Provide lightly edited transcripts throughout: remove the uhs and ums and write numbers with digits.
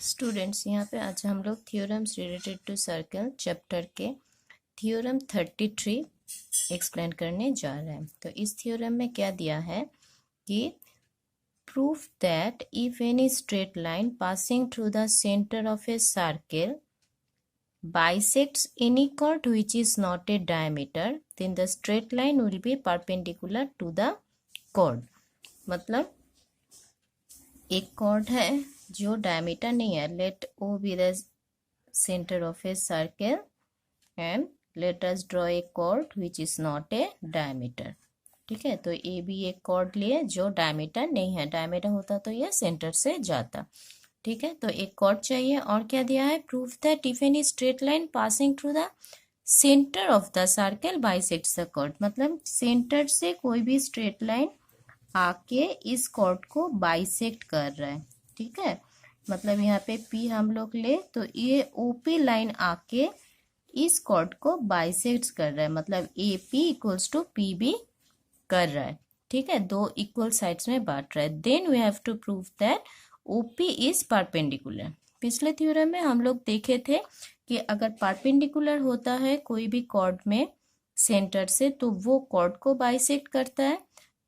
Students, यहाँ पे आज हम लोग theorems related to circle chapter के थ्योरम 33 एक्सप्लेन करने जा रहे हैं। तो इस थ्योरम में क्या दिया है कि proof that if any straight line passing through the centre of a circle bisects any chord which is not a diameter, then the straight line will be perpendicular to the chord। मतलब एक chord है जो diameter नहीं है, let O B the centre of a circle and let us draw a chord which is not a diameter। ठीक है, तो A B एक chord लिए जो डायमीटर नहीं है, डायमीटर होता तो यह सेंटर से जाता। ठीक है, तो एक chord चाहिए। और क्या दिया है, proof that if any straight line passing through the centre of the circle bisects the chord। मतलब सेंटर से कोई भी स्ट्रेट लाइन आके इस chord को बाइसेक्ट कर रहा है। ठीक है, मतलब यहाँ पे P हम लोग ले तो ये OP लाइन आके इस chord को बाइसेक्ट कर रहा है, मतलब AP इक्वल्स टू PB कर रहा है। ठीक है, दो इक्वल साइड्स में बांट रहा है। Then we have to prove that OP is perpendicular. पिछले थ्योरम में हम लोग देखे थे कि अगर परपेंडिकुलर होता है कोई भी कॉर्ड में सेंटर से तो वो कॉर्ड को बाइसेक्ट करता है।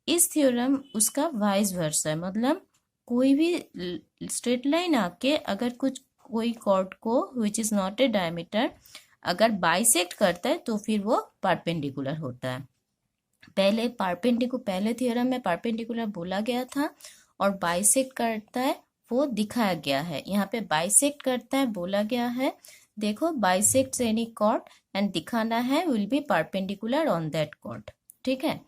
इस थ्योरम उसका वाइस वर्सा है, मतलब कोई भी स्ट्रेट लाइन आके अगर कोई कॉर्ड को which is not a diameter अगर बाइसेक्ट करता है तो फिर वो परपेंडिकुलर होता है। पहले थ्योरम में परपेंडिकुलर बोला गया था और बाइसेक्ट करता है वो दिखाया गया है। यहाँ पे बाइसेक्ट करता है बोला गया है। देखो, बाइसेक्ट एनी कॉर्ड एंड दिखाना है will be perpendicular on that chord. ठीक है,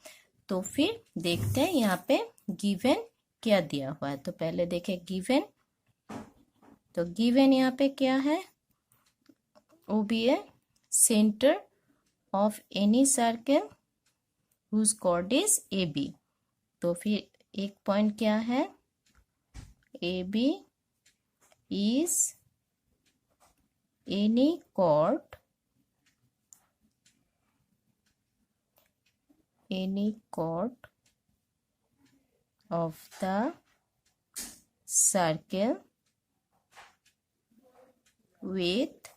तो फिर देखते हैं यहाँ पे गिवन क्या दिया हुआ है। तो पहले देखें गिवन। तो गिवन यहाँ पे क्या है, वो भी है centre of any circle whose chord is AB। तो फिर एक पॉइंट क्या है, AB is any chord of the circle with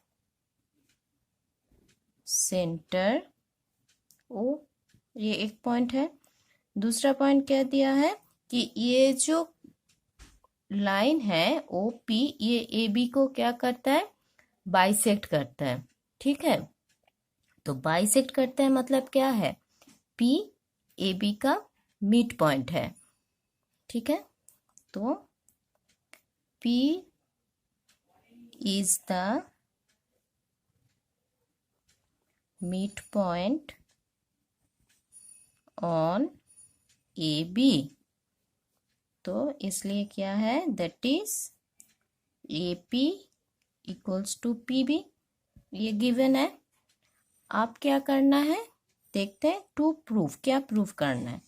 center O। ये एक पॉइंट है। दूसरा पॉइंट क्या दिया है कि ये जो लाइन है OP ये AB को क्या करता है, बाइसेक्ट करता है। ठीक है, तो बाइसेक्ट करता है मतलब क्या है, P AB का मिड पॉइंट है। ठीक है, तो P is the midpoint on AB। तो इसलिए क्या है, that is AP equals to PB। ये गिवन है। आप क्या करना है देखते हैं, टू प्रूफ। क्या प्रूफ करना है,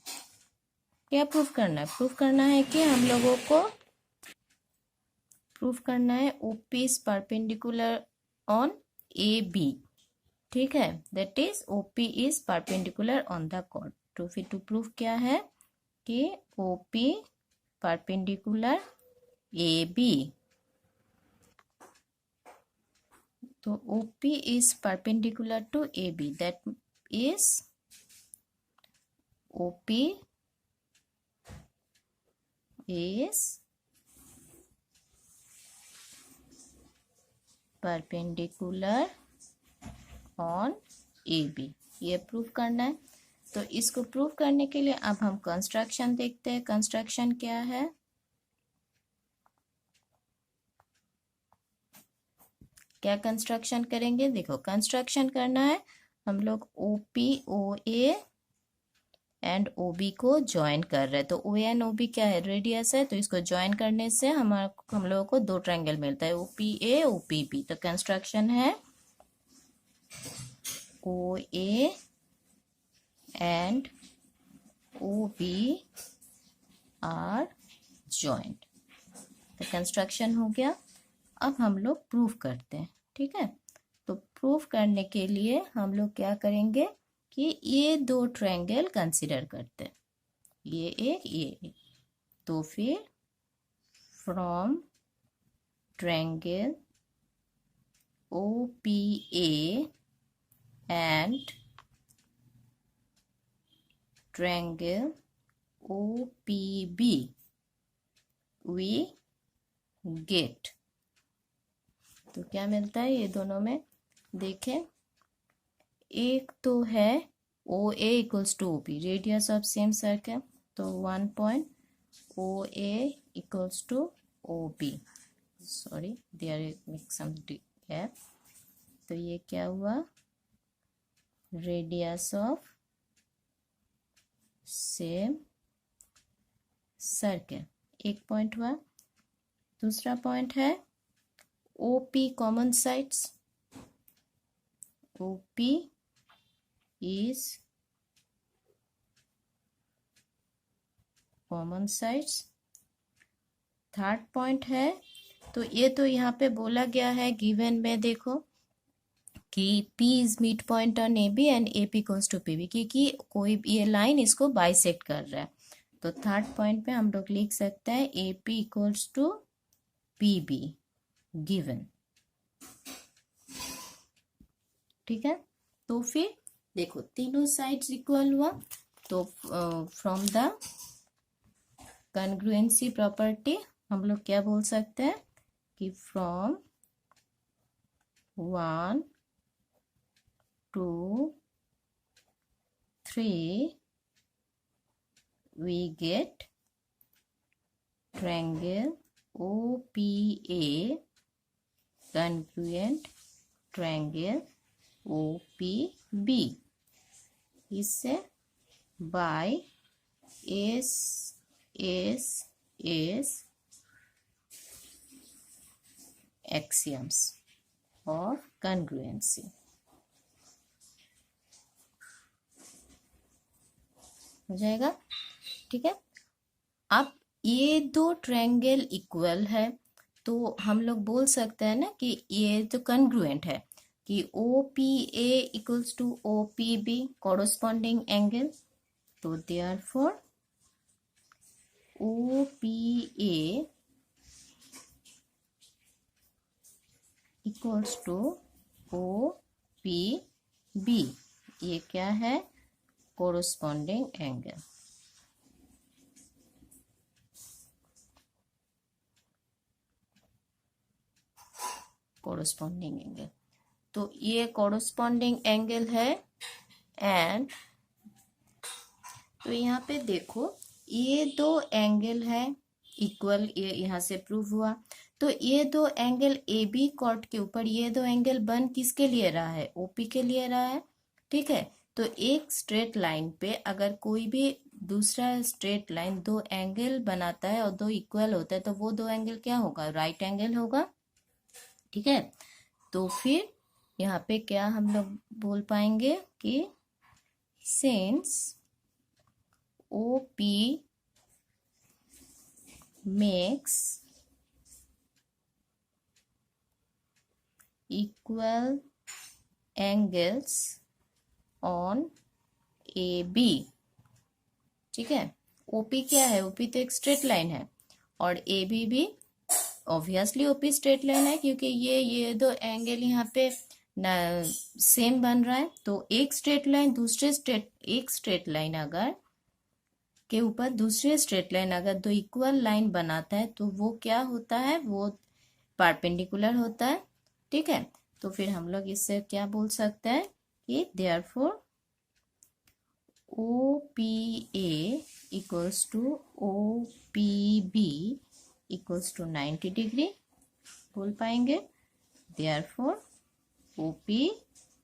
प्रूफ करना है कि हम लोगों को प्रूफ करना है OP is perpendicular on AB। ठीक है, that is OP is perpendicular on the chord. तो फिर टू प्रूफ क्या है कि OP परपेंडिकुलर AB। तो OP is perpendicular to AB, that is OP is perpendicular on AB। ये प्रूफ करना है। तो इसको प्रूफ करने के लिए अब हम कंस्ट्रक्शन देखते हैं। कंस्ट्रक्शन क्या है, क्या कंस्ट्रक्शन करेंगे, देखो कंस्ट्रक्शन करना है। हम लोग OP OA एंड OB को ज्वाइन कर रहे हैं। तो OA एंड OB क्या है, रेडियस है, तो इसको ज्वाइन करने से हम लोगों को दो ट्रायंगल मिलता है, OPA OPB। तो कंस्ट्रक्शन है OA and OB are joint. तो कंस्ट्रक्शन हो गया। अब हम लोग प्रूफ करते हैं। ठीक है, तो प्रूफ करने के लिए हम लोग क्या करेंगे कि ये दो ट्रायंगल कंसीडर करते हैं, ये एक ये एक। तो फिर from triangle OPA and triangle OPB we get। तो क्या मिलता है ये दोनों में? देखें, एक तो है OA equals to OP, radius of same circle, तो 1 point OA equals to OB, sorry there some gap. तो ये क्या हुआ? रेडियस ऑफ सेम सर्कल, एक पॉइंट हुआ। दूसरा पॉइंट है OP common sides, OP is common sides. Third point है, तो ये तो यहाँ पे बोला गया है गिवन में, देखो कि P is midpoint on AB and AP equals to PB, क्योंकि कोई ये लाइन इसको बाइसेक्ट कर रहा है। तो थर्ड पॉइंट पे हम लोग लिख सकते हैं AP equals to PB given. ठीक है, तो फिर देखो तीनों साइड्स इक्वल हुआ, तो फ्रॉम द कॉन्ग्रुएंसी प्रॉपर्टी हम लोग क्या बोल सकते हैं कि from 1 2 3 we get triangle OPA congruent triangle OPB, इससे by S axioms of congruency। हो जाएगा, ठीक है। अब ये दो ट्रायंगल इक्वल है, तो हम लोग बोल सकते हैं ना कि ये तो कॉन्ग्रुएंट है, कि OPA equals to OPB corresponding angle. तो therefore OPA equals to OPB, ये क्या है? Corresponding angle. कोरोस्पॉन्डिंग एंगल, तो ये कोरोस्पॉन्डिंग एंगल है। एंड तो यहाँ पे देखो ये दो एंगल है इक्वल, ये यहाँ से प्रूव हुआ। तो ये दो एंगल AB कॉर्ड के ऊपर ये दो एंगल बन किसके लिए रहा है? OP के लिए रहा है, ठीक है। तो एक स्ट्रेट लाइन पे अगर कोई भी दूसरा स्ट्रेट लाइन दो एंगल बनाता है और दो इक्वल होता है, तो वो दो एंगल क्या होगा? राइट एंगल होगा, ठीक है। तो फिर यहाँ पे क्या हम लोग बोल पाएंगे कि since OP makes equal angles on AB, ठीक है। OP क्या है? OP तो एक स्ट्रेट लाइन है, और AB भी ऑब्वियसली OP स्ट्रेट लाइन है, क्योंकि ये दो एंगल यहाँ पे सेम बन रहा है। तो एक स्ट्रेट लाइन एक स्ट्रेट लाइन अगर के ऊपर दूसरे स्ट्रेट लाइन अगर दो इक्वल लाइन बनाता है, तो वो क्या होता है? वो परपेंडिकुलर होता है, ठीक है। तो फिर हम लोग इससे क्या बोल सकते हैं कि therefore OPA equals to OPB equals to 90 degree बोल पाएंगे। Therefore OP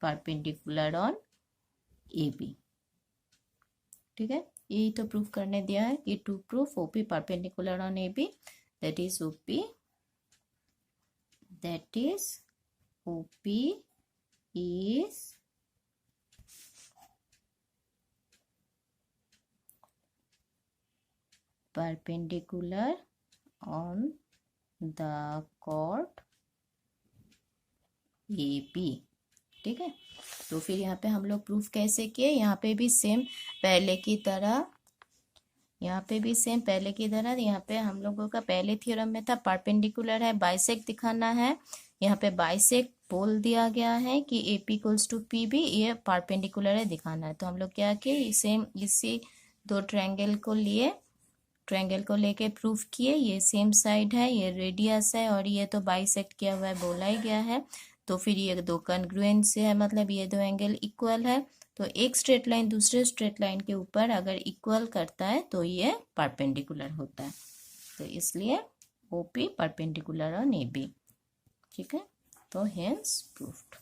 perpendicular on AB, ठीक है। यही तो प्रूफ करने दिया है कि to proof OP perpendicular on AB, that is OP is perpendicular on the chord AB, ठीक है। तो फिर यहाँ पे हम लोग प्रूफ कैसे किए? यहाँ पे भी सेम पहले की तरह यहाँ पे भी सेम पहले की तरह, यहाँ पे हम लोगों का पहले थ्योरम में था परपेंडिकुलर है, बाइसेक्ट दिखाना है। यहाँ पे बाइसेक्ट बोल दिया गया है कि AP इक्वल्स टू PB, ये परपेंडिकुलर है दिखाना है। तो हम लोग क्या किए, सेम इसी दो ट्रायंगल को लिए, ट्रायंगल को लेके प्रूफ किए, ये सेम साइड है, ये रेडियस है और ये तो बाइसेक्ट किया हुआ है, बोला ही गया है। तो फिर ये दो कॉन्ग्रुएंट से है, मतलब ये दो एंगल इक्वल है। तो एक स्ट्रेट लाइन दूसरे स्ट्रेट लाइन के ऊपर अगर इक्वल करता है तो ये परपेंडिकुलर होता है। तो इसलिए OP परपेंडिकुलर ऑन AB। ठीक है, तो हेंस प्रूफ्ड।